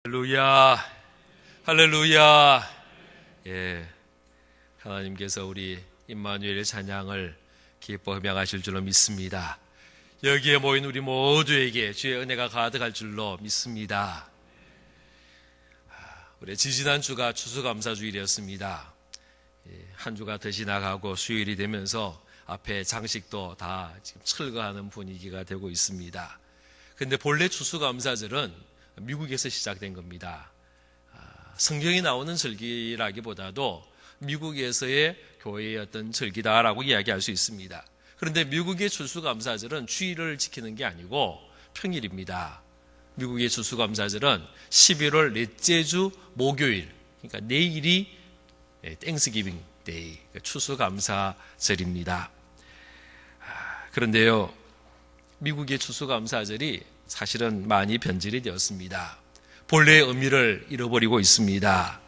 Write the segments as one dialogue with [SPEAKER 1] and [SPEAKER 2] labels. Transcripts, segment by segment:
[SPEAKER 1] 할렐루야, 할렐루야. 예, 하나님께서 우리 임마누엘의 찬양을 기뻐 음양하실 줄로 믿습니다. 여기에 모인 우리 모두에게 주의 은혜가 가득할 줄로 믿습니다. 우리 지지난 주가 추수감사주일이었습니다. 한 주가 더 지나가고 수요일이 되면서 앞에 장식도 다 지금 철거하는 분위기가 되고 있습니다. 근데 본래 추수감사절은 미국에서 시작된 겁니다. 성경이 나오는 절기라기보다도 미국에서의 교회의 어떤 절기다라고 이야기할 수 있습니다. 그런데 미국의 추수감사절은 주일을 지키는 게 아니고 평일입니다. 미국의 추수감사절은 11월 넷째 주 목요일, 그러니까 내일이 땡스기빙 데이, 추수감사절입니다. 그런데요, 미국의 추수감사절이 사실은 많이 변질이 되었습니다. 본래의 의미를 잃어버리고 있습니다.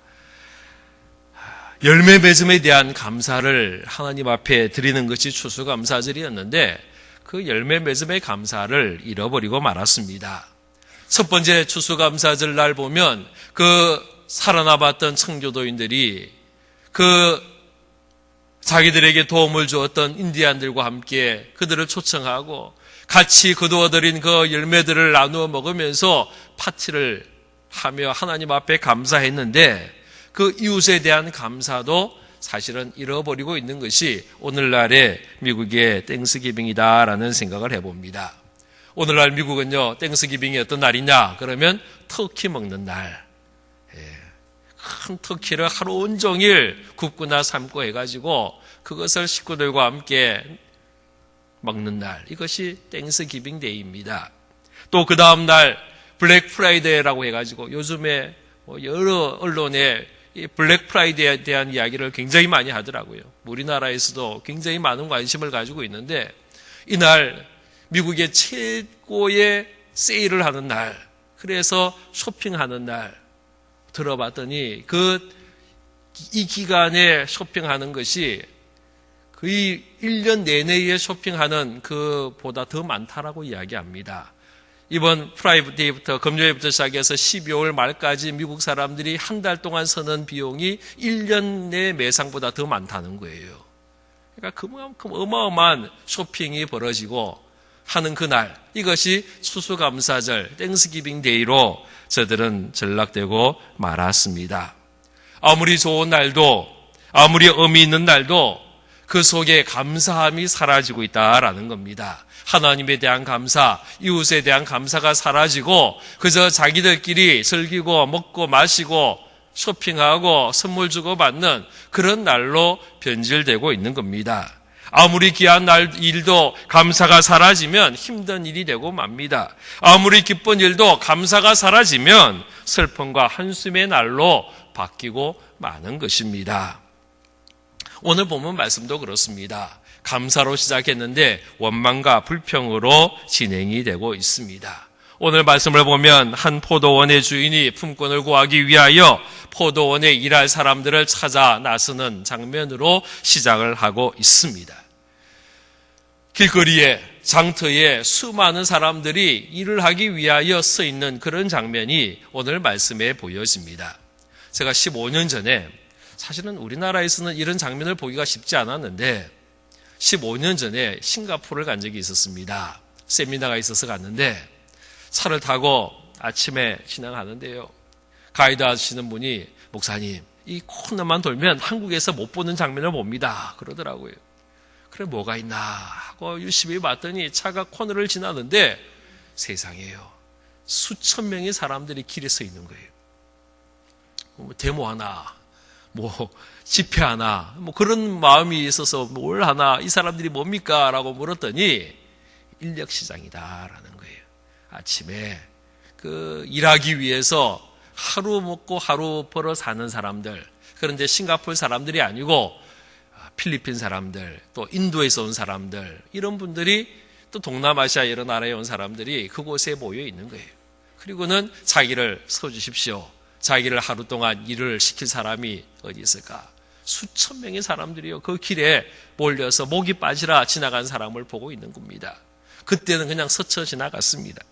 [SPEAKER 1] 열매 맺음에 대한 감사를 하나님 앞에 드리는 것이 추수감사절이었는데 그 열매 맺음의 감사를 잃어버리고 말았습니다. 첫 번째 추수감사절 날 보면 그 살아남았던 청교도인들이 그 자기들에게 도움을 주었던 인디안들과 함께 그들을 초청하고 같이 거두어들인 그 열매들을 나누어 먹으면서 파티를 하며 하나님 앞에 감사했는데 그 이웃에 대한 감사도 사실은 잃어버리고 있는 것이 오늘날의 미국의 땡스기빙이다라는 생각을 해봅니다. 오늘날 미국은요, 땡스기빙이 어떤 날이냐? 그러면 터키 먹는 날. 큰 터키를 하루 온종일 굽거나 삶고 해가지고 그것을 식구들과 함께 먹는 날, 이것이 땡스기빙 데이입니다. 또 그 다음 날 블랙 프라이데이라고 해가지고 요즘에 여러 언론에 이 블랙 프라이데이에 대한 이야기를 굉장히 많이 하더라고요. 우리나라에서도 굉장히 많은 관심을 가지고 있는데 이날 미국의 최고의 세일을 하는 날, 그래서 쇼핑하는 날 들어봤더니 이 기간에 쇼핑하는 것이 거의 1년 내내에 쇼핑하는 그보다 더 많다라고 이야기합니다. 이번 프라이데이부터 금요일부터 시작해서 12월 말까지 미국 사람들이 한 달 동안 쓰는 비용이 1년 내 매상보다 더 많다는 거예요. 그러니까 그만큼 어마어마한 쇼핑이 벌어지고 하는 그날, 이것이 추수감사절 땡스기빙 데이로 저들은 전락되고 말았습니다. 아무리 좋은 날도, 아무리 의미 있는 날도 그 속에 감사함이 사라지고 있다라는 겁니다. 하나님에 대한 감사, 이웃에 대한 감사가 사라지고 그저 자기들끼리 즐기고 먹고 마시고 쇼핑하고 선물 주고받는 그런 날로 변질되고 있는 겁니다. 아무리 귀한 일도 감사가 사라지면 힘든 일이 되고 맙니다. 아무리 기쁜 일도 감사가 사라지면 슬픔과 한숨의 날로 바뀌고 마는 것입니다. 오늘 본문 말씀도 그렇습니다. 감사로 시작했는데 원망과 불평으로 진행이 되고 있습니다. 오늘 말씀을 보면 한 포도원의 주인이 품꾼을 구하기 위하여 포도원에 일할 사람들을 찾아 나서는 장면으로 시작을 하고 있습니다. 길거리에, 장터에 수많은 사람들이 일을 하기 위하여 서 있는 그런 장면이 오늘 말씀에 보여집니다. 제가 15년 전에, 사실은 우리나라에서는 이런 장면을 보기가 쉽지 않았는데 15년 전에 싱가포르를 간 적이 있었습니다. 세미나가 있어서 갔는데 차를 타고 아침에 지나가는데요, 가이드 하시는 분이 목사님, 이 코너만 돌면 한국에서 못 보는 장면을 봅니다 그러더라고요. 그래 뭐가 있나 하고 유심히 봤더니 차가 코너를 지나는데 세상에요, 수천 명의 사람들이 길에 서 있는 거예요. 뭐 데모 하나, 뭐 집회 하나, 뭐 그런 마음이 있어서 뭘 하나, 이 사람들이 뭡니까? 라고 물었더니 인력시장이다라는 거예요. 아침에 일하기 위해서 하루 먹고 하루 벌어 사는 사람들, 그런데 싱가포르 사람들이 아니고 필리핀 사람들, 또 인도에서 온 사람들, 이런 분들이 또 동남아시아 여러 나라에 온 사람들이 그곳에 모여 있는 거예요. 그리고는 자기를 서주십시오. 자기를 하루 동안 일을 시킬 사람이 어디 있을까? 수천 명의 사람들이요, 그 길에 몰려서 목이 빠지라 지나간 사람을 보고 있는 겁니다. 그때는 그냥 스쳐 지나갔습니다.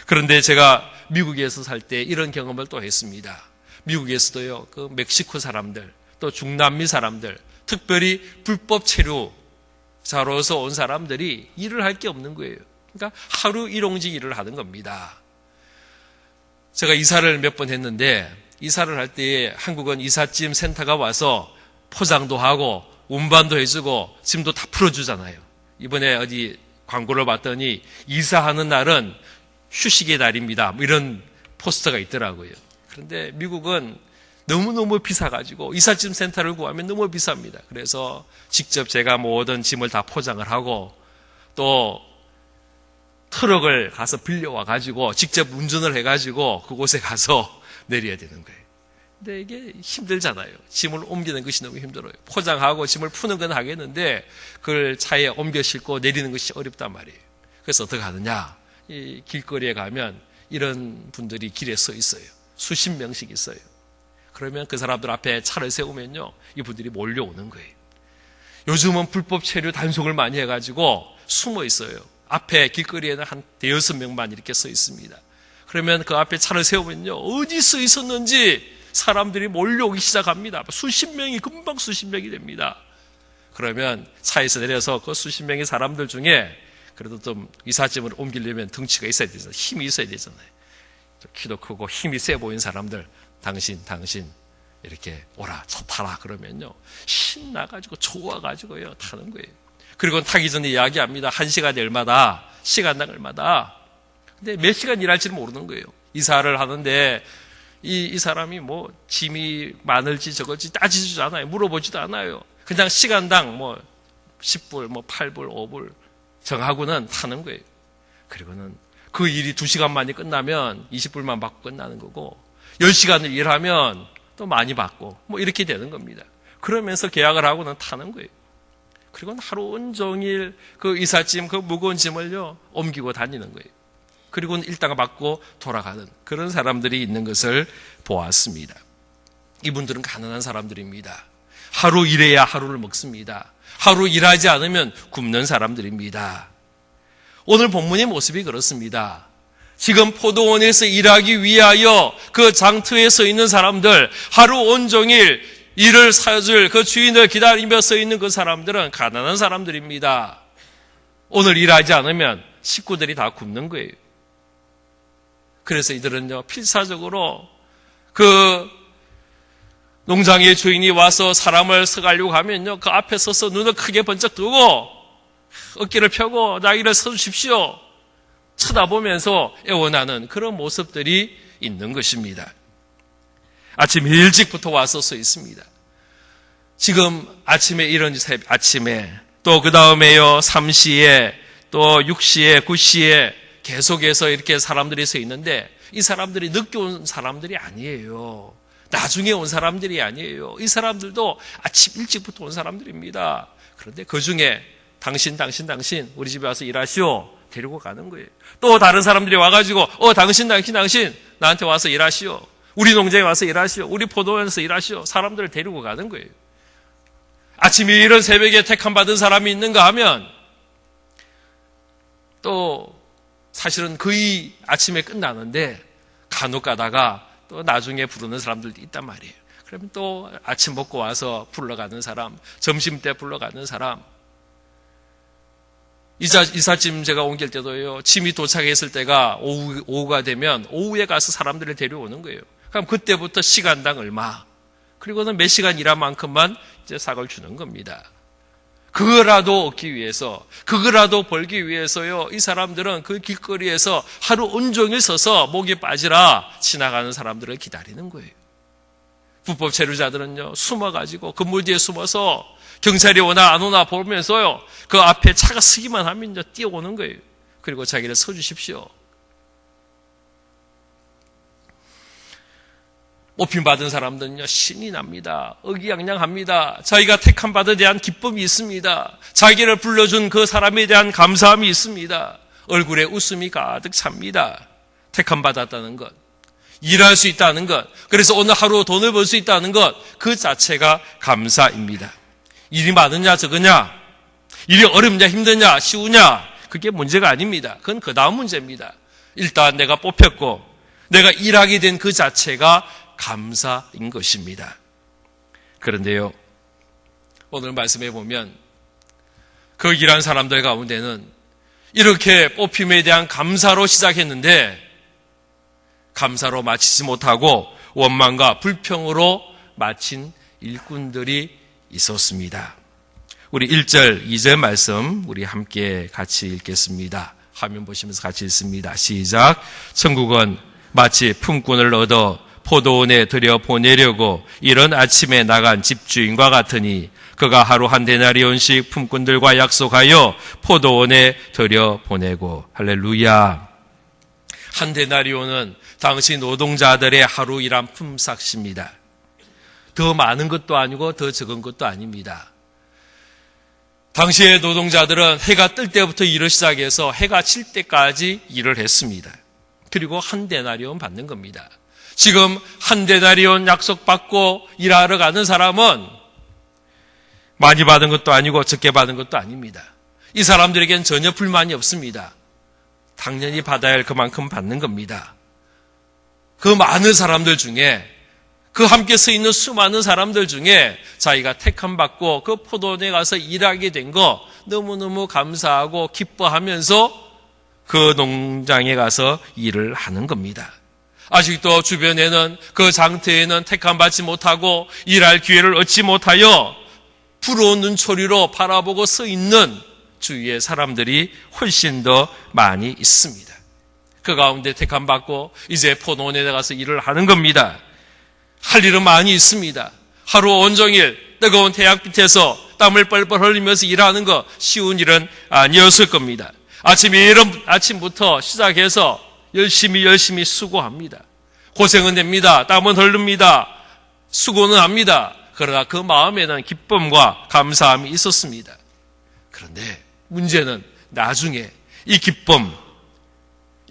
[SPEAKER 1] 그런데 제가 미국에서 살 때 이런 경험을 또 했습니다. 미국에서도요, 그 멕시코 사람들, 또 중남미 사람들, 특별히 불법 체류자로서 온 사람들이 일을 할 게 없는 거예요. 그러니까 하루 일용직 일을 하는 겁니다. 제가 이사를 몇 번 했는데, 이사를 할 때 한국은 이삿짐 센터가 와서 포장도 하고 운반도 해주고 짐도 다 풀어주잖아요. 이번에 어디 광고를 봤더니 이사하는 날은 휴식의 날입니다, 뭐 이런 포스터가 있더라고요. 그런데 미국은 너무너무 비싸가지고 이삿짐 센터를 구하면 너무 비쌉니다. 그래서 직접 제가 모든 짐을 다 포장을 하고 또 트럭을 가서 빌려와가지고 직접 운전을 해가지고 그곳에 가서 내려야 되는 거예요. 근데 이게 힘들잖아요. 짐을 옮기는 것이 너무 힘들어요. 포장하고 짐을 푸는 건 하겠는데 그걸 차에 옮겨 싣고 내리는 것이 어렵단 말이에요. 그래서 어떻게 하느냐. 이 길거리에 가면 이런 분들이 길에 서 있어요. 수십 명씩 있어요. 그러면 그 사람들 앞에 차를 세우면요, 이분들이 몰려오는 거예요. 요즘은 불법 체류 단속을 많이 해가지고 숨어 있어요. 앞에 길거리에는 한 대여섯 명만 이렇게 서 있습니다. 그러면 그 앞에 차를 세우면요, 어디 서 있었는지 사람들이 몰려오기 시작합니다. 수십 명이 금방 수십 명이 됩니다. 그러면 차에서 내려서 그 수십 명의 사람들 중에 그래도 좀 이삿짐을 옮기려면 덩치가 있어야 되잖아요. 힘이 있어야 되잖아요. 키도 크고 힘이 세 보이는 사람들, 당신 이렇게 오라, 차 타라 그러면요, 신나가지고 좋아가지고요 타는 거예요. 그리고 타기 전에 이야기합니다. 1시간이 얼마다, 시간당 얼마다. 근데 몇 시간 일할지는 모르는 거예요. 이사를 하는데 이 사람이 뭐 짐이 많을지 적을지 따지지도 않아요. 물어보지도 않아요. 그냥 시간당 뭐 10불, 뭐 8불, 5불 정하고는 타는 거예요. 그리고는 그 일이 2시간 만에 끝나면 20불만 받고 끝나는 거고, 10시간을 일하면 또 많이 받고 뭐 이렇게 되는 겁니다. 그러면서 계약을 하고는 타는 거예요. 그리고는 하루 온종일 그 이삿짐, 그 무거운 짐을요 옮기고 다니는 거예요. 그리고는 일당을 받고 돌아가는 그런 사람들이 있는 것을 보았습니다. 이분들은 가난한 사람들입니다. 하루 일해야 하루를 먹습니다. 하루 일하지 않으면 굶는 사람들입니다. 오늘 본문의 모습이 그렇습니다. 지금 포도원에서 일하기 위하여 그 장터에 서 있는 사람들, 하루 온종일 일을 사줄 그 주인을 기다리며 서 있는 그 사람들은 가난한 사람들입니다. 오늘 일하지 않으면 식구들이 다 굶는 거예요. 그래서 이들은요, 필사적으로 그 농장의 주인이 와서 사람을 서가려고 하면요, 그 앞에 서서 눈을 크게 번쩍 뜨고 어깨를 펴고 나이를 서주십시오 쳐다보면서 애원하는 그런 모습들이 있는 것입니다. 아침 일찍부터 와서 서 있습니다. 지금 아침에 이런 아침에 또 그 다음에요 3시에 또 6시에 9시에 계속해서 이렇게 사람들이 서 있는데, 이 사람들이 늦게 온 사람들이 아니에요. 나중에 온 사람들이 아니에요. 이 사람들도 아침 일찍부터 온 사람들입니다. 그런데 그 중에 당신 우리 집에 와서 일하시오 데리고 가는 거예요. 또 다른 사람들이 와가지고 당신 나한테 와서 일하시오, 우리 농장에 와서 일하시오, 우리 포도원에서 일하시오, 사람들을 데리고 가는 거예요. 아침에 이런 새벽에 택함 받은 사람이 있는가 하면 또 사실은 거의 아침에 끝나는데 간혹 가다가 또 나중에 부르는 사람들도 있단 말이에요. 그러면 또 아침 먹고 와서 불러가는 사람, 점심 때 불러가는 사람. 이삿짐 제가 옮길 때도요, 짐이 도착했을 때가 오후가 되면 오후에 가서 사람들을 데려오는 거예요. 그럼 그때부터 시간당 얼마, 그리고는 몇 시간 일한 만큼만 이제 삭을 주는 겁니다. 그거라도 얻기 위해서, 그거라도 벌기 위해서요, 이 사람들은 그 길거리에서 하루 온종일 서서 목이 빠지라 지나가는 사람들을 기다리는 거예요. 불법 체류자들은요, 숨어가지고 건물 뒤에 숨어서 경찰이 오나 안 오나 보면서요, 그 앞에 차가 서기만 하면 이제 뛰어오는 거예요. 그리고 자기를 서주십시오. 오핀 받은 사람들은요, 신이 납니다. 의기양양합니다. 자기가 택함 받은 대한 기쁨이 있습니다. 자기를 불러준 그 사람에 대한 감사함이 있습니다. 얼굴에 웃음이 가득 찹니다. 택함 받았다는 것, 일할 수 있다는 것, 그래서 오늘 하루 돈을 벌 수 있다는 것, 그 자체가 감사입니다. 일이 많으냐 적으냐, 일이 어렵냐 힘드냐 쉬우냐, 그게 문제가 아닙니다. 그건 그 다음 문제입니다. 일단 내가 뽑혔고 내가 일하게 된 그 자체가 감사인 것입니다. 그런데요, 오늘 말씀해 보면 그 일한 사람들 가운데는 이렇게 뽑힘에 대한 감사로 시작했는데 감사로 마치지 못하고 원망과 불평으로 마친 일꾼들이 있었습니다. 우리 1절, 2절 말씀 우리 함께 같이 읽겠습니다. 화면 보시면서 같이 읽습니다. 시작. 천국은 마치 품꾼을 얻어 포도원에 들여보내려고 이른 아침에 나간 집주인과 같으니 그가 하루 한 데나리온씩 품꾼들과 약속하여 포도원에 들여보내고. 할렐루야. 한 데나리온은 당시 노동자들의 하루 일한 품삯입니다. 더 많은 것도 아니고 더 적은 것도 아닙니다. 당시의 노동자들은 해가 뜰 때부터 일을 시작해서 해가 칠 때까지 일을 했습니다. 그리고 한 데나리온 받는 겁니다. 지금 한 데나리온 약속받고 일하러 가는 사람은 많이 받은 것도 아니고 적게 받은 것도 아닙니다. 이 사람들에겐 전혀 불만이 없습니다. 당연히 받아야 할 그만큼 받는 겁니다. 그 많은 사람들 중에, 그 함께 서 있는 수많은 사람들 중에 자기가 택함받고 그 포도원에 가서 일하게 된 거 너무너무 감사하고 기뻐하면서 그 농장에 가서 일을 하는 겁니다. 아직도 주변에는 그 장터에는 택함받지 못하고 일할 기회를 얻지 못하여 부러운 눈초리로 바라보고 서 있는 주위의 사람들이 훨씬 더 많이 있습니다. 그 가운데 택함받고 이제 포도원에 가서 일을 하는 겁니다. 할 일은 많이 있습니다. 하루 온종일 뜨거운 태양빛에서 땀을 뻘뻘 흘리면서 일하는 거 쉬운 일은 아니었을 겁니다. 아침부터 시작해서 열심히 수고합니다. 고생은 됩니다. 땀은 흐릅니다. 수고는 합니다. 그러나 그 마음에는 기쁨과 감사함이 있었습니다. 그런데 문제는 나중에 이 기쁨,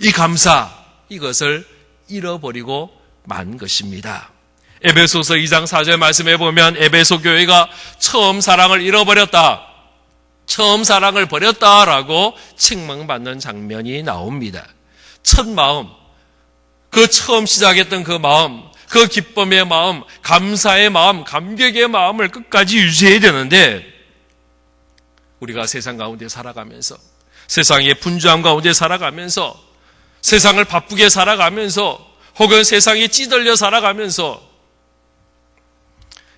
[SPEAKER 1] 이 감사, 이것을 잃어버리고 만 것입니다. 에베소서 2장 4절 말씀해 보면 에베소 교회가 처음 사랑을 잃어버렸다, 처음 사랑을 버렸다라고 책망받는 장면이 나옵니다. 첫 마음, 그 처음 시작했던 그 마음, 그 기쁨의 마음, 감사의 마음, 감격의 마음을 끝까지 유지해야 되는데 우리가 세상 가운데 살아가면서, 세상의 분주함 가운데 살아가면서, 세상을 바쁘게 살아가면서, 혹은 세상에 찌들려 살아가면서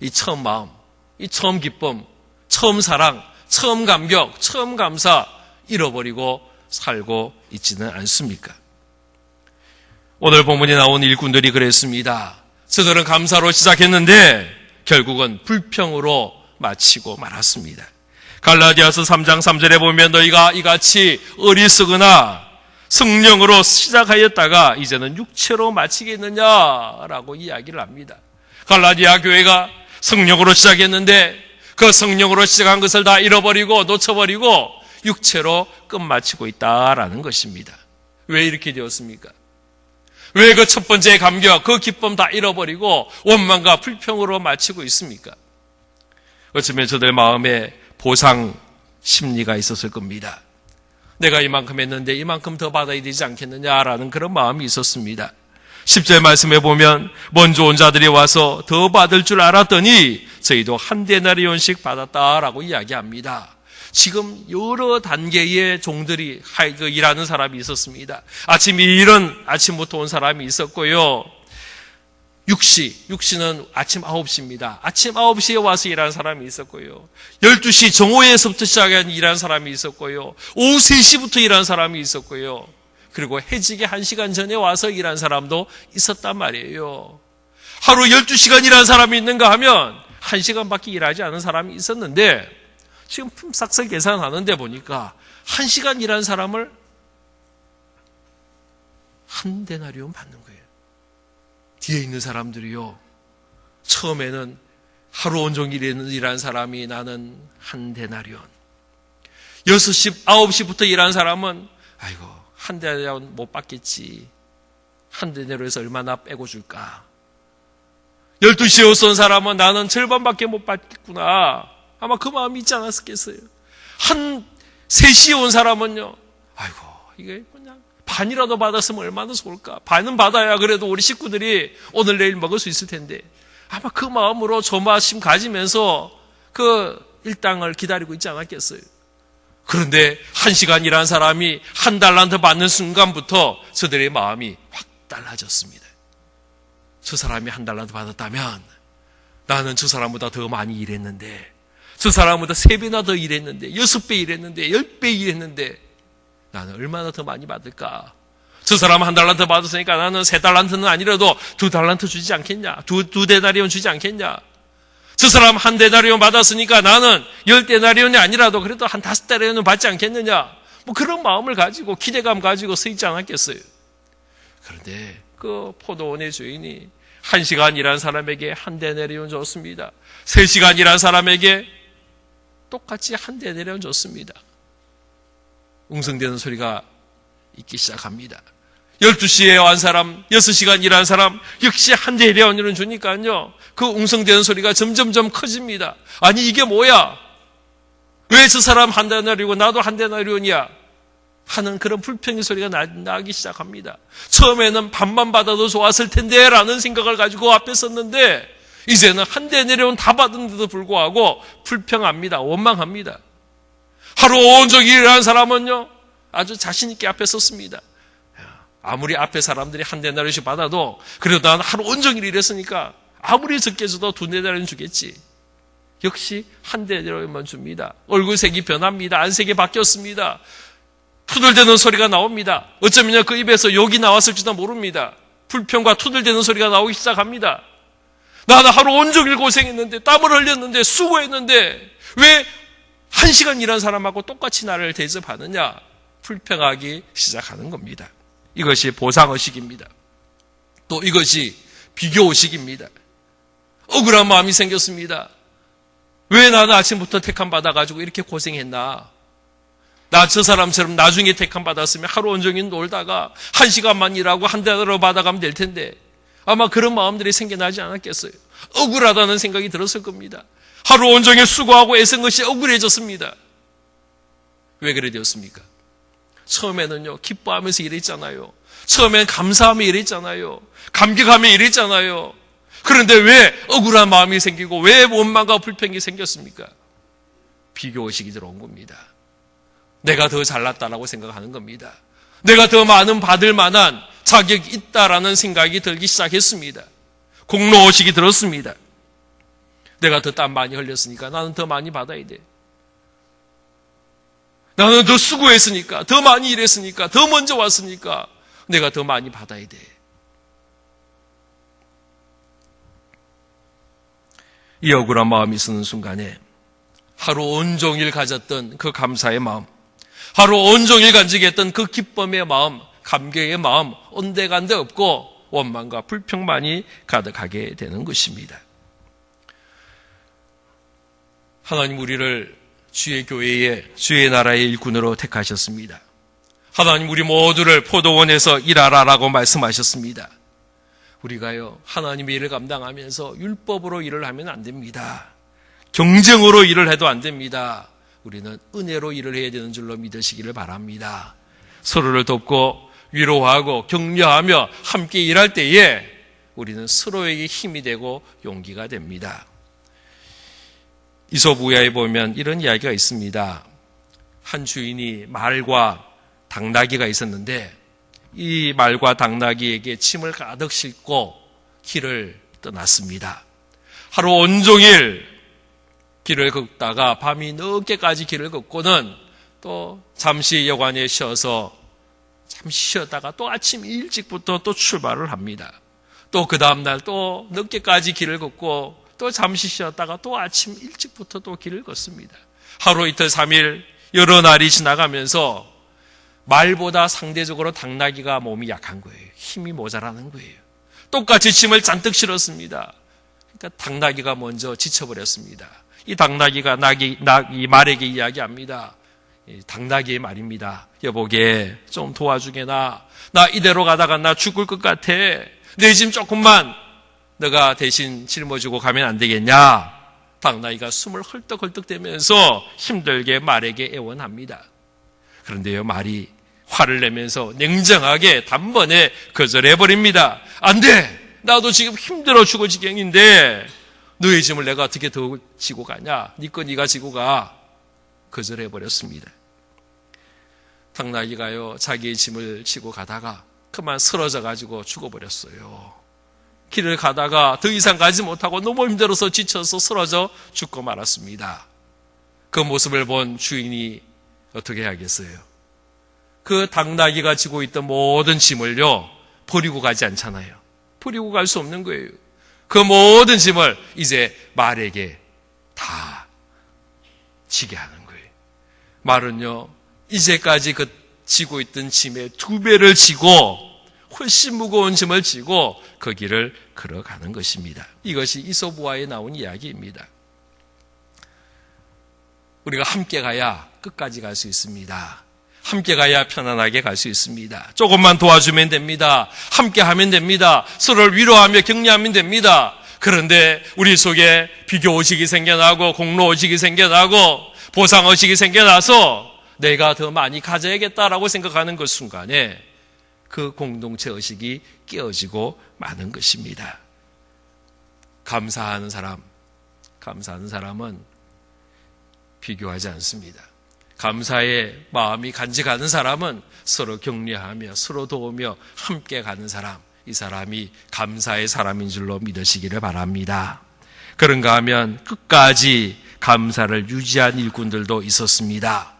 [SPEAKER 1] 이 처음 마음, 이 처음 기쁨, 처음 사랑, 처음 감격, 처음 감사 잃어버리고 살고 있지는 않습니까? 오늘 본문에 나온 일꾼들이 그랬습니다. 저들은 감사로 시작했는데 결국은 불평으로 마치고 말았습니다. 갈라디아서 3장 3절에 보면 너희가 이같이 어리석으나 성령으로 시작하였다가 이제는 육체로 마치겠느냐라고 이야기를 합니다. 갈라디아 교회가 성령으로 시작했는데 그 성령으로 시작한 것을 다 잃어버리고 놓쳐버리고 육체로 끝마치고 있다라는 것입니다. 왜 이렇게 되었습니까? 왜 그 첫 번째 감격, 그 기쁨 다 잃어버리고 원망과 불평으로 마치고 있습니까? 어쩌면 저들 마음에 보상 심리가 있었을 겁니다. 내가 이만큼 했는데 이만큼 더 받아야 되지 않겠느냐라는 그런 마음이 있었습니다. 10절 말씀해 보면 먼저 온 자들이 와서 더 받을 줄 알았더니 저희도 한 데나리온씩 받았다라고 이야기합니다. 지금 여러 단계의 종들이 일하는 사람이 있었습니다. 아침부터 온 사람이 있었고요. 육시는 아침 9시입니다. 아침 9시에 와서 일하는 사람이 있었고요. 12시 정오에서부터 시작한 일하는 사람이 있었고요. 오후 3시부터 일하는 사람이 있었고요. 그리고 해지기 1시간 전에 와서 일한 사람도 있었단 말이에요. 하루 12시간 일한 사람이 있는가 하면 1시간밖에 일하지 않은 사람이 있었는데 지금 품삯을 계산하는데 보니까 1시간 일한 사람을 한 데나리온 받는 거예요. 뒤에 있는 사람들이요, 처음에는 하루 온종일 일한 사람이 나는 한 데나리온, 6시, 9시부터 일한 사람은 아이고 한 데나리온 못 받겠지, 한 데나리온에서 얼마나 빼고 줄까, 12시에 온 사람은 나는 절반밖에 못 받겠구나, 아마 그 마음이 있지 않았겠어요. 3시에 온 사람은요, 아이고 이게 그냥 반이라도 받았으면 얼마나 좋을까? 반은 받아야 그래도 우리 식구들이 오늘 내일 먹을 수 있을 텐데 아마 그 마음으로 조마심 가지면서 그 일당을 기다리고 있지 않았겠어요? 그런데 1시간 일한 사람이 1달란트 받는 순간부터 저들의 마음이 확 달라졌습니다. 저 사람이 1달란트 받았다면 나는 저 사람보다 더 많이 일했는데, 저 사람보다 3배나 더 일했는데, 6배 일했는데, 10배 일했는데 나는 얼마나 더 많이 받을까? 저 사람 1달란트 받았으니까 나는 3달란트는 아니라도 2달란트 주지 않겠냐? 두 데나리온 주지 않겠냐? 저 사람 1데나리온 받았으니까 나는 10데나리온이 아니라도 그래도 한 5데나리온은 받지 않겠느냐? 뭐 그런 마음을 가지고 기대감 가지고 서 있지 않았겠어요? 그런데 그 포도원의 주인이 1시간 일한 사람에게 1데나리온 줬습니다. 3시간 일한 사람에게 똑같이 1데나리온 줬습니다. 웅성대는 소리가 있기 시작합니다. 12시에 온 사람, 6시간 일한 사람 역시 1데나리온을 주니까요, 그 웅성대는 소리가 점점점 커집니다. 아니 이게 뭐야? 왜 저 사람 1데나리온 나도 1데나리온이야? 하는 그런 불평의 소리가 나기 시작합니다. 처음에는 반만 받아도 좋았을 텐데 라는 생각을 가지고 앞에 섰는데 이제는 1데나리온 다 받은데도 불구하고 불평합니다. 원망합니다. 하루 온종일 일하는 사람은요, 아주 자신 있게 앞에 섰습니다. 아무리 앞에 사람들이 1데나리온씩 받아도 그래도 난 하루 온종일 일했으니까 아무리 적게 줘도 2데나리온 주겠지. 역시 1데나리온만 줍니다. 얼굴색이 변합니다. 안색이 바뀌었습니다. 투덜대는 소리가 나옵니다. 어쩌면 그 입에서 욕이 나왔을지도 모릅니다. 불평과 투덜대는 소리가 나오기 시작합니다. 나는 하루 온종일 고생했는데, 땀을 흘렸는데, 수고했는데 왜 1시간 일한 사람하고 똑같이 나를 대접하느냐? 불평하기 시작하는 겁니다. 이것이 보상의식입니다. 또 이것이 비교의식입니다. 억울한 마음이 생겼습니다. 왜 나는 아침부터 택함 받아가지고 이렇게 고생했나? 나 저 사람처럼 나중에 택함 받았으면 하루 온종일 놀다가 1시간만 일하고 1데나리온 받아가면 될 텐데, 아마 그런 마음들이 생겨나지 않았겠어요. 억울하다는 생각이 들었을 겁니다. 하루 온종일 수고하고 애쓴 것이 억울해졌습니다. 왜 그래 되었습니까? 처음에는요, 기뻐하면서 일했잖아요. 처음엔 감사하며 일했잖아요. 감격하며 일했잖아요. 그런데 왜 억울한 마음이 생기고 왜 원망과 불평이 생겼습니까? 비교의식이 들어온 겁니다. 내가 더 잘났다라고 생각하는 겁니다. 내가 더 많은 받을 만한 자격이 있다라는 생각이 들기 시작했습니다. 공로의식이 들었습니다. 내가 더 땀 많이 흘렸으니까 나는 더 많이 받아야 돼. 나는 더 수고했으니까, 더 많이 일했으니까, 더 먼저 왔으니까 내가 더 많이 받아야 돼. 이 억울한 마음이 쓰는 순간에 하루 온종일 가졌던 그 감사의 마음, 하루 온종일 간직했던 그 기쁨의 마음, 감격의 마음 온데간데 없고 원망과 불평만이 가득하게 되는 것입니다. 하나님 우리를 주의 교회에, 주의 나라의 일꾼으로 택하셨습니다. 하나님 우리 모두를 포도원에서 일하라라고 말씀하셨습니다. 우리가요, 하나님의 일을 감당하면서 율법으로 일을 하면 안 됩니다. 경쟁으로 일을 해도 안 됩니다. 우리는 은혜로 일을 해야 되는 줄로 믿으시기를 바랍니다. 서로를 돕고 위로하고 격려하며 함께 일할 때에 우리는 서로에게 힘이 되고 용기가 됩니다. 이솝우야에 보면 이런 이야기가 있습니다. 한 주인이 말과 당나귀가 있었는데 이 말과 당나귀에게 짐을 가득 싣고 길을 떠났습니다. 하루 온종일 길을 걷다가 밤이 늦게까지 길을 걷고는 또 잠시 여관에 쉬어서 잠시 쉬었다가 또 아침 일찍부터 또 출발을 합니다. 또 그 다음날 또 늦게까지 길을 걷고 또 잠시 쉬었다가 또 아침 일찍부터 또 길을 걷습니다. 하루 이틀 3일 여러 날이 지나가면서 말보다 상대적으로 당나귀가 몸이 약한 거예요. 힘이 모자라는 거예요. 똑같이 짐을 잔뜩 실었습니다. 그러니까 당나귀가 먼저 지쳐버렸습니다. 이 당나귀가 이 말에게 이야기합니다. 당나귀의 말입니다. 여보게 좀 도와주게나. 나 이대로 가다가 나 죽을 것 같아. 내 짐 조금만 너가 대신 짊어지고 가면 안 되겠냐. 당나귀가 숨을 헐떡헐떡 대면서 힘들게 말에게 애원합니다. 그런데요, 말이 화를 내면서 냉정하게 단번에 거절해버립니다. 안 돼! 나도 지금 힘들어 죽을 지경인데 너의 짐을 내가 어떻게 더 지고 가냐? 네 거 네가 지고 가. 거절해버렸습니다. 당나귀가요, 자기의 짐을 지고 가다가 그만 쓰러져가지고 죽어버렸어요. 길을 가다가 더 이상 가지 못하고 너무 힘들어서 지쳐서 쓰러져 죽고 말았습니다. 그 모습을 본 주인이 어떻게 하겠어요? 그 당나귀가 지고 있던 모든 짐을요, 버리고 가지 않잖아요. 버리고 갈 수 없는 거예요. 그 모든 짐을 이제 말에게 다 지게 하는 거예요. 말은요, 이제까지 그 지고 있던 짐의 2배를 지고 훨씬 무거운 짐을 지고 그 길을 걸어가는 것입니다. 이것이 이솝우화에 나온 이야기입니다. 우리가 함께 가야 끝까지 갈 수 있습니다. 함께 가야 편안하게 갈 수 있습니다. 조금만 도와주면 됩니다. 함께 하면 됩니다. 서로를 위로하며 격려하면 됩니다. 그런데 우리 속에 비교의식이 생겨나고 공로의식이 생겨나고 보상의식이 생겨나서 내가 더 많이 가져야겠다라고 생각하는 그 순간에 그 공동체 의식이 깨어지고 마는 것입니다. 감사하는 사람은 비교하지 않습니다. 감사의 마음이 간직하는 사람은 서로 격려하며 서로 도우며 함께 가는 사람, 이 사람이 감사의 사람인 줄로 믿으시기를 바랍니다. 그런가 하면 끝까지 감사를 유지한 일꾼들도 있었습니다.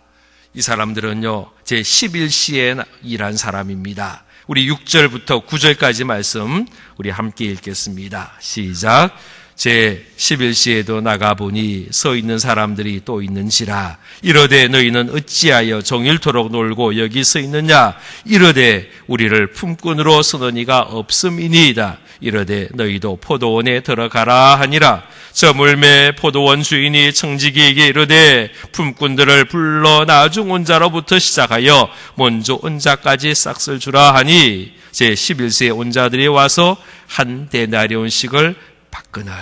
[SPEAKER 1] 이 사람들은요, 제 11시에 일한 사람입니다. 우리 6절부터 9절까지 말씀 우리 함께 읽겠습니다. 시작. 제 11시에도 나가보니 서 있는 사람들이 또 있는지라. 이르되 너희는 어찌하여 종일토록 놀고 여기 서 있느냐. 이르되 우리를 품꾼으로 쓰는 이가 없음이니이다. 이르되 너희도 포도원에 들어가라 하니라. 저 물매 포도원 주인이 청지기에게 이르되 품꾼들을 불러 나중 온 자로부터 시작하여 먼저 온 자까지 싹쓸 주라 하니 제 11세에 온 자들이 와서 한 데나리온씩을 받거늘.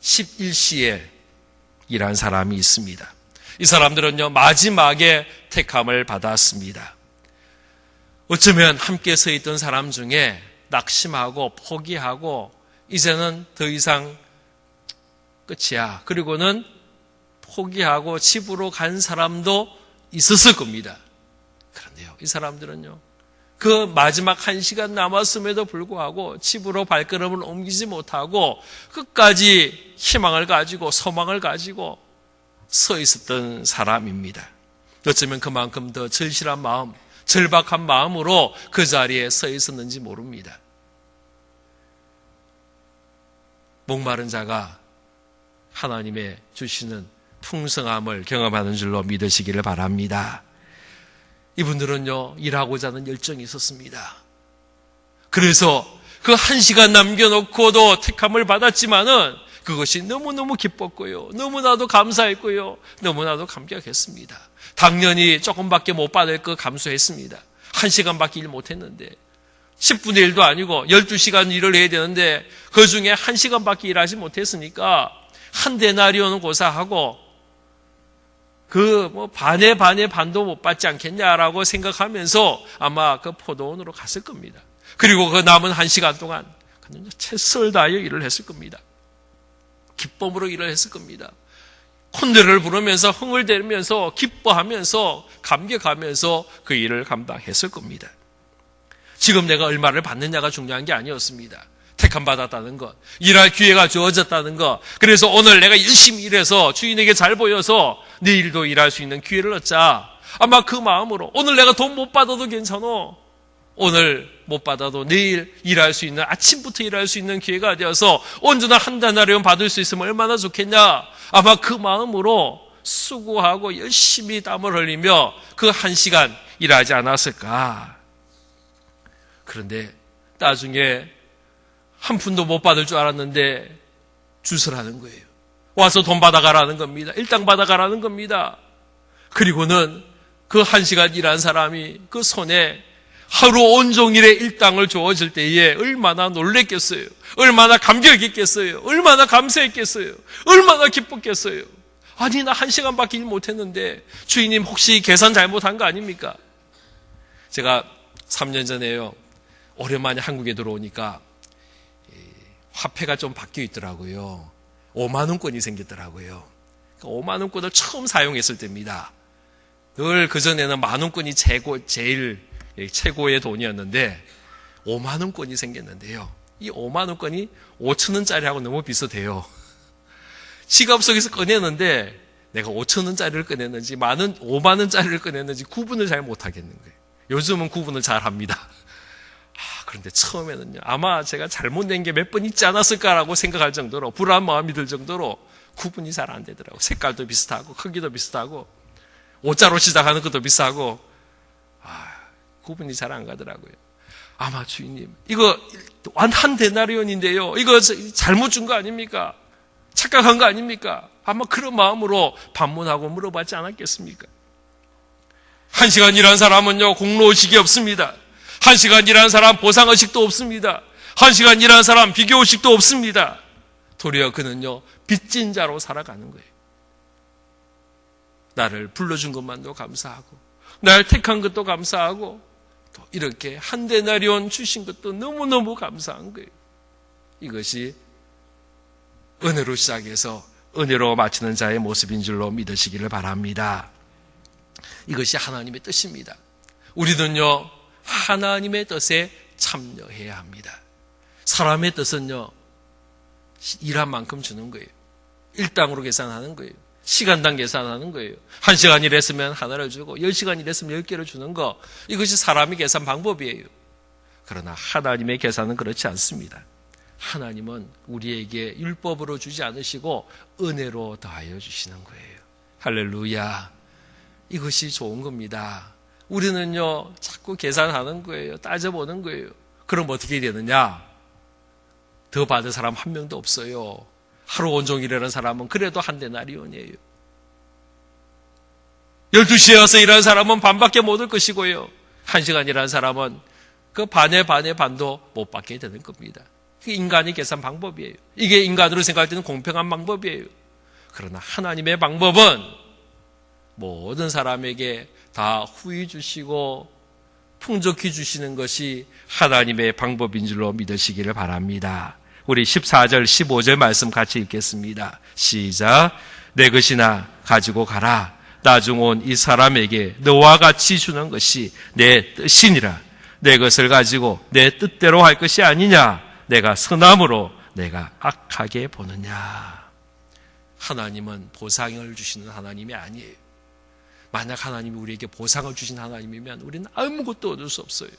[SPEAKER 1] 11시에 일한 사람이 있습니다. 이 사람들은요, 마지막에 택함을 받았습니다. 어쩌면 함께 서 있던 사람 중에 낙심하고 포기하고 이제는 더 이상 끝이야. 그리고는 포기하고 집으로 간 사람도 있었을 겁니다. 그런데요, 이 사람들은요, 그 마지막 1시간 남았음에도 불구하고 집으로 발걸음을 옮기지 못하고 끝까지 희망을 가지고 소망을 가지고 서 있었던 사람입니다. 어쩌면 그만큼 더 절실한 마음, 절박한 마음으로 그 자리에 서 있었는지 모릅니다. 목마른 자가 하나님의 주시는 풍성함을 경험하는 줄로 믿으시기를 바랍니다. 이분들은요, 일하고자 하는 열정이 있었습니다. 그래서 그 1시간 남겨놓고도 택함을 받았지만은 그것이 너무너무 기뻤고요. 너무나도 감사했고요. 너무나도 감격했습니다. 당연히 조금밖에 못 받을 거 감수했습니다. 1시간밖에 일 못했는데 10분의 1도 아니고 12시간 일을 해야 되는데 그 중에 1시간밖에 일하지 못했으니까 한 데나리온은 고사하고 반의 반도 못 받지 않겠냐라고 생각하면서 아마 그 포도원으로 갔을 겁니다. 그리고 그 남은 1시간 동안 그는 최선을 다하여 일을 했을 겁니다. 기쁨으로 일을 했을 겁니다. 콧노래를 부르면서 흥을대면서 기뻐하면서 감격하면서 그 일을 감당했을 겁니다. 지금 내가 얼마를 받느냐가 중요한 게 아니었습니다. 택함 받았다는 것, 일할 기회가 주어졌다는 것, 그래서 오늘 내가 열심히 일해서 주인에게 잘 보여서 내일도 일할 수 있는 기회를 얻자. 아마 그 마음으로 오늘 내가 돈 못 받아도 괜찮아. 오늘 못 받아도 내일 일할 수 있는, 아침부터 일할 수 있는 기회가 되어서 온전한 한 데나리온 받을 수 있으면 얼마나 좋겠냐. 아마 그 마음으로 수고하고 열심히 땀을 흘리며 그 1시간 일하지 않았을까. 그런데 나중에 한 푼도 못 받을 줄 알았는데 주서라는 거예요. 와서 돈 받아가라는 겁니다. 일당 받아가라는 겁니다. 그리고는 그 1시간 일한 사람이 그 손에 하루 온종일의 일당을 주어질 때에 얼마나 놀랬겠어요. 얼마나 감격했겠어요. 얼마나 감사했겠어요. 얼마나 기뻤겠어요. 아니, 나 1시간밖에 일 못했는데 주인님 혹시 계산 잘못한 거 아닙니까? 제가 3년 전에요, 오랜만에 한국에 들어오니까 화폐가 좀 바뀌어 있더라고요. 5만 원권이 생겼더라고요. 5만 원권을 처음 사용했을 때입니다. 늘 그전에는 만 원권이 제일 최고의 돈이었는데 5만 원권이 생겼는데요. 이 5만 원권이 5천 원짜리하고 너무 비슷해요. 지갑 속에서 꺼내는데 내가 5천 원짜리를 꺼냈는지 5만 원짜리를 꺼냈는지 구분을 잘 못하겠는 거예요. 요즘은 구분을 잘 합니다. 그런데 처음에는요, 아마 제가 잘못 낸 게 몇 번 있지 않았을까라고 생각할 정도로, 불안한 마음이 들 정도로 구분이 잘 안 되더라고요. 색깔도 비슷하고 크기도 비슷하고 오자로 시작하는 것도 비슷하고 구분이 잘 안 가더라고요. 아마 주인님, 이거 한 데나리온인데요, 이거 잘못 준 거 아닙니까? 착각한 거 아닙니까? 아마 그런 마음으로 반문하고 물어봤지 않았겠습니까? 1시간 일한 사람은요, 공로의식이 없습니다. 1시간 일한 사람 보상의식도 없습니다. 1시간 일한 사람 비교의식도 없습니다. 도리어 그는요, 빚진 자로 살아가는 거예요. 나를 불러준 것만도 감사하고, 날 택한 것도 감사하고, 또 이렇게 한 데나리온 주신 것도 너무너무 감사한 거예요. 이것이 은혜로 시작해서 은혜로 마치는 자의 모습인 줄로 믿으시기를 바랍니다. 이것이 하나님의 뜻입니다. 우리는요, 하나님의 뜻에 참여해야 합니다. 사람의 뜻은요, 일한 만큼 주는 거예요. 일당으로 계산하는 거예요. 시간당 계산하는 거예요. 1시간 일했으면 하나를 주고 10시간 일했으면 10개를 주는 거, 이것이 사람의 계산 방법이에요. 그러나 하나님의 계산은 그렇지 않습니다. 하나님은 우리에게 율법으로 주지 않으시고 은혜로 더하여 주시는 거예요. 할렐루야. 이것이 좋은 겁니다. 우리는요, 자꾸 계산하는 거예요. 따져보는 거예요. 그럼 어떻게 되느냐? 더 받을 사람 한 명도 없어요. 하루 온종일 일하는 사람은 그래도 한 데나리온이에요. 12시에 와서 일하는 사람은 반밖에 못 올 것이고요. 1시간 일하는 사람은 그 반의 반도 못 받게 되는 겁니다. 그게 인간의 계산 방법이에요. 이게 인간으로 생각할 때는 공평한 방법이에요. 그러나 하나님의 방법은 모든 사람에게 다 후히 주시고 풍족히 주시는 것이 하나님의 방법인 줄로 믿으시기를 바랍니다. 우리 14절, 15절 말씀 같이 읽겠습니다. 시작. 내 것이나 가지고 가라. 나중 온 이 사람에게 너와 같이 주는 것이 내 뜻이니라. 내 것을 가지고 내 뜻대로 할 것이 아니냐. 내가 선함으로 내가 악하게 보느냐. 하나님은 보상을 주시는 하나님이 아니에요. 만약 하나님이 우리에게 보상을 주신 하나님이면 우리는 아무것도 얻을 수 없어요.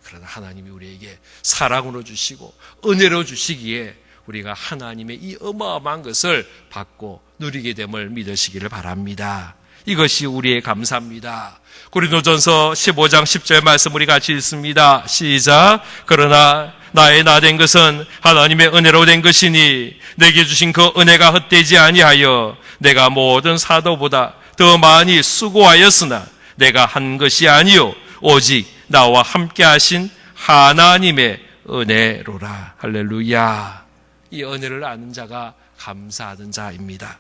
[SPEAKER 1] 그러나 하나님이 우리에게 사랑으로 주시고 은혜로 주시기에 우리가 하나님의 이 어마어마한 것을 받고 누리게 됨을 믿으시기를 바랍니다. 이것이 우리의 감사입니다. 고린도전서 15장 10절 말씀 우리 같이 읽습니다. 시작. 그러나 나의 나 된 것은 하나님의 은혜로 된 것이니 내게 주신 그 은혜가 헛되지 아니하여 내가 모든 사도보다 더 많이 수고하였으나 내가 한 것이 아니요 오직 나와 함께 하신 하나님의 은혜로라. 할렐루야. 이 은혜를 아는 자가 감사하는 자입니다.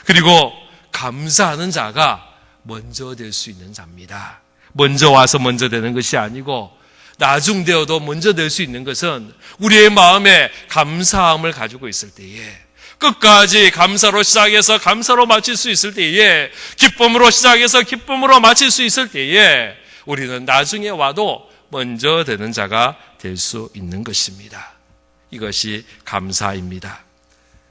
[SPEAKER 1] 그리고 감사하는 자가 먼저 될 수 있는 자입니다. 먼저 와서 먼저 되는 것이 아니고 나중 되어도 먼저 될 수 있는 것은 우리의 마음에 감사함을 가지고 있을 때에, 끝까지 감사로 시작해서 감사로 마칠 수 있을 때에, 기쁨으로 시작해서 기쁨으로 마칠 수 있을 때에 우리는 나중에 와도 먼저 되는 자가 될 수 있는 것입니다. 이것이 감사입니다.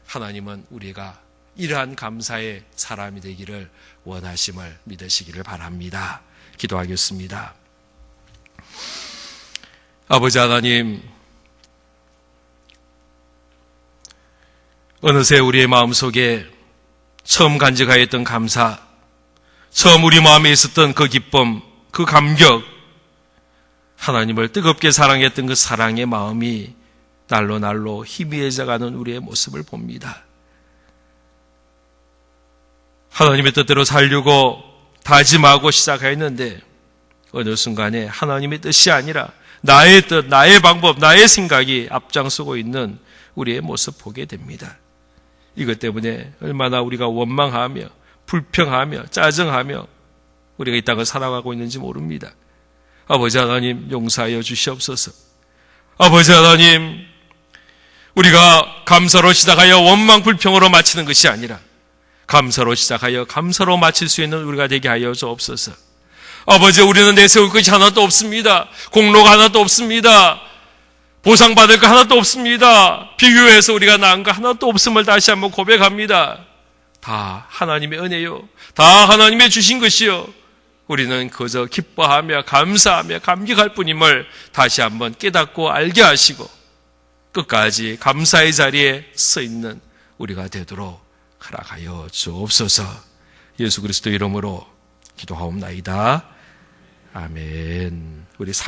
[SPEAKER 1] 하나님은 우리가 이러한 감사의 사람이 되기를 원하심을 믿으시기를 바랍니다. 기도하겠습니다. 아버지 하나님, 어느새 우리의 마음속에 처음 간직하였던 감사, 처음 우리 마음에 있었던 그 기쁨, 그 감격, 하나님을 뜨겁게 사랑했던 그 사랑의 마음이 날로 날로 희미해져가는 우리의 모습을 봅니다. 하나님의 뜻대로 살려고 다짐하고 시작했는데 어느 순간에 하나님의 뜻이 아니라 나의 뜻, 나의 방법, 나의 생각이 앞장서고 있는 우리의 모습 보게 됩니다. 이것 때문에 얼마나 우리가 원망하며 불평하며 짜증하며 우리가 이 땅을 살아가고 있는지 모릅니다. 아버지 하나님 용서하여 주시옵소서. 아버지 하나님, 우리가 감사로 시작하여 원망 불평으로 마치는 것이 아니라 감사로 시작하여 감사로 마칠 수 있는 우리가 되게 하여 주옵소서. 아버지, 우리는 내세울 것이 하나도 없습니다. 공로가 하나도 없습니다. 보상받을 거 하나도 없습니다. 비교해서 우리가 나은 거 하나도 없음을 다시 한번 고백합니다. 다 하나님의 은혜요, 다 하나님의 주신 것이요, 우리는 그저 기뻐하며 감사하며 감격할 뿐임을 다시 한번 깨닫고 알게 하시고 끝까지 감사의 자리에 서 있는 우리가 되도록 허락하여 주옵소서. 예수 그리스도 이름으로 기도하옵나이다. 아멘. 우리